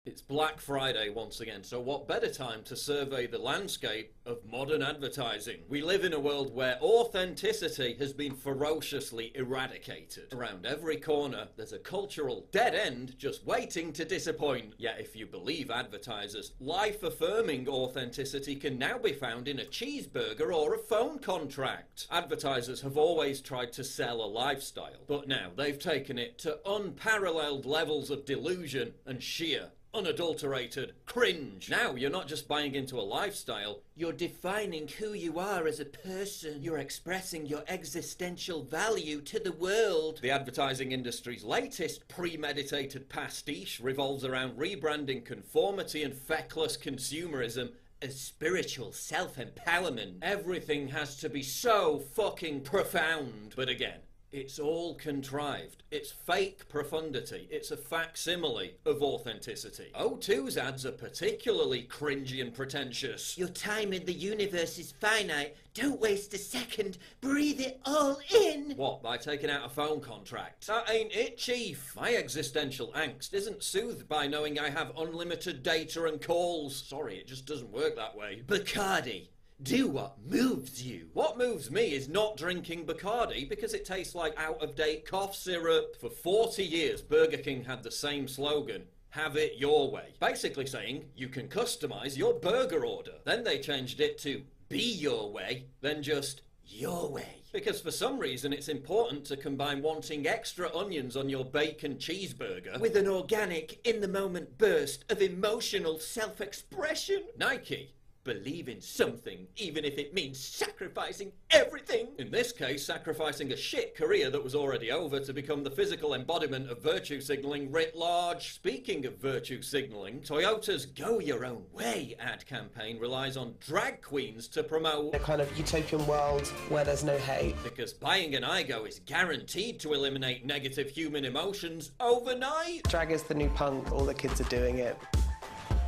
It's Black Friday once again, so what better time to survey the landscape of modern advertising? We live in a world where authenticity has been ferociously eradicated. Around every corner, there's a cultural dead end just waiting to disappoint. Yet if you believe advertisers, life-affirming authenticity can now be found in a cheeseburger or a phone contract. Advertisers have always tried to sell a lifestyle, but now they've taken it to unparalleled levels of delusion and sheer unadulterated cringe. Now you're not just buying into a lifestyle, you're defining who you are as a person. You're expressing your existential value to the world. The advertising industry's latest premeditated pastiche revolves around rebranding conformity and feckless consumerism as spiritual self-empowerment. Everything has to be so fucking profound. But again, it's all contrived. It's fake profundity. It's a facsimile of authenticity. O2's ads are particularly cringy and pretentious. Your time in the universe is finite. Don't waste a second. Breathe it all in. What, by taking out a phone contract? That ain't it, Chief. My existential angst isn't soothed by knowing I have unlimited data and calls. Sorry, it just doesn't work that way. Bacardi. Do what moves you. What moves me is not drinking Bacardi because it tastes like out-of-date cough syrup. For 40 years, Burger King had the same slogan, have it your way. Basically saying, you can customize your burger order. Then they changed it to be your way, then just your way. Because for some reason it's important to combine wanting extra onions on your bacon cheeseburger with an organic, in-the-moment burst of emotional self-expression. Nike. Believe in something, even if it means sacrificing everything. In this case, sacrificing a shit career that was already over to become the physical embodiment of virtue signalling writ large. Speaking of virtue signalling, Toyota's Go Your Own Way ad campaign relies on drag queens to promote a kind of utopian world where there's no hate. Because buying an Igo is guaranteed to eliminate negative human emotions overnight. Drag is the new punk, all the kids are doing it.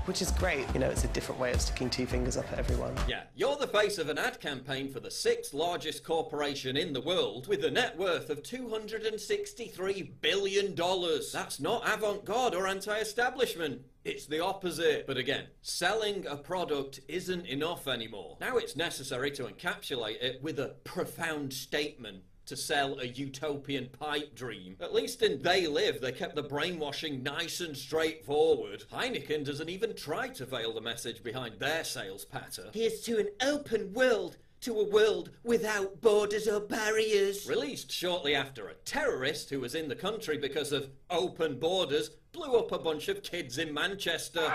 Which is great, you know, it's a different way of sticking two fingers up at everyone. Yeah, you're the face of an ad campaign for the 6th largest corporation in the world with a net worth of $263 billion. That's not avant-garde or anti-establishment. It's the opposite. But again, selling a product isn't enough anymore. Now it's necessary to encapsulate it with a profound statement. To sell a utopian pipe dream. At least in They Live, they kept the brainwashing nice and straightforward. Heineken doesn't even try to veil the message behind their sales patter. Here's to an open world, to a world without borders or barriers. Released shortly after a terrorist who was in the country because of open borders blew up a bunch of kids in Manchester.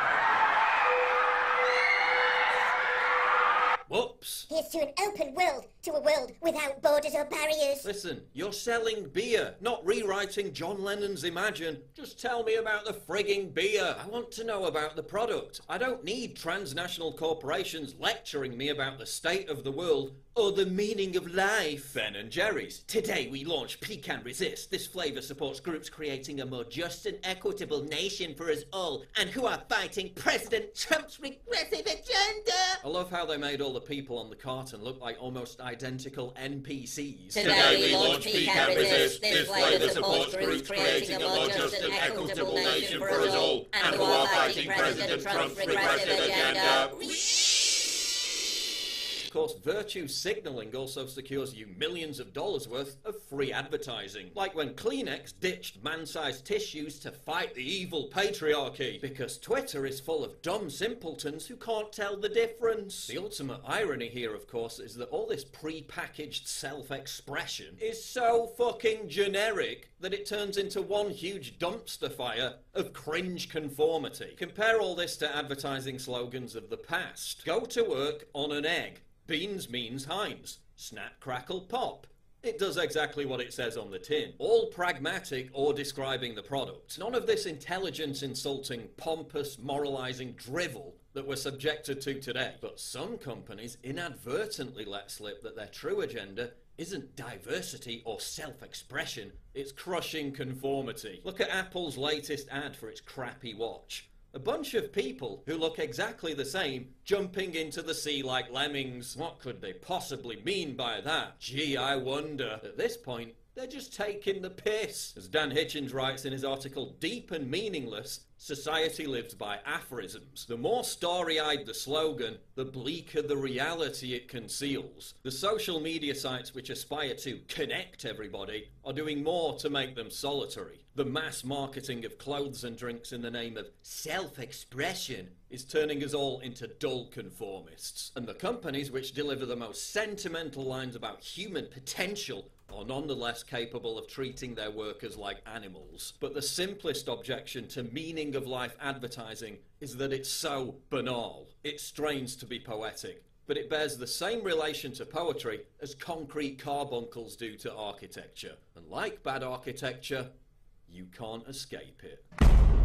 Whoops. Here's to an open world, to a world without borders or barriers. Listen, you're selling beer, not rewriting John Lennon's Imagine. Just tell me about the frigging beer. I want to know about the product. I don't need transnational corporations lecturing me about the state of the world or the meaning of life. Ben and Jerry's. Today we launch Pecan Resist. This flavour supports groups creating a more just and equitable nation for us all and who are fighting President Trump's regressive agenda. I love how they made all the people on the carton look like almost identical NPCs. Today we launch Pecan Resist. This flavour supports groups creating a more just and equitable nation for us all and who are fighting President Trump's regressive agenda. Of course, virtue signalling also secures you millions of dollars worth of free advertising. Like when Kleenex ditched man-sized tissues to fight the evil patriarchy. Because Twitter is full of dumb simpletons who can't tell the difference. The ultimate irony here, of course, is that all this pre-packaged self-expression is so fucking generic that it turns into one huge dumpster fire of cringe conformity. Compare all this to advertising slogans of the past. Go to work on an egg. Beans means Heinz. Snap, crackle, pop. It does exactly what it says on the tin. All pragmatic or describing the product. None of this intelligence insulting, pompous, moralizing drivel that we're subjected to today. But some companies inadvertently let slip that their true agenda isn't diversity or self-expression, it's crushing conformity. Look at Apple's latest ad for its crappy watch. A bunch of people who look exactly the same jumping into the sea like lemmings. What could they possibly mean by that? Gee, I wonder. At this point, They're just taking the piss. As Dan Hitchens writes in his article, Deep and Meaningless, Society Lives by Aphorisms. The more story-eyed the slogan, the bleaker the reality it conceals. The social media sites which aspire to connect everybody are doing more to make them solitary. The mass marketing of clothes and drinks in the name of self-expression is turning us all into dull conformists. And the companies which deliver the most sentimental lines about human potential are nonetheless capable of treating their workers like animals. But the simplest objection to meaning of life advertising is that it's so banal. It strains to be poetic, but it bears the same relation to poetry as concrete carbuncles do to architecture. And like bad architecture, you can't escape it.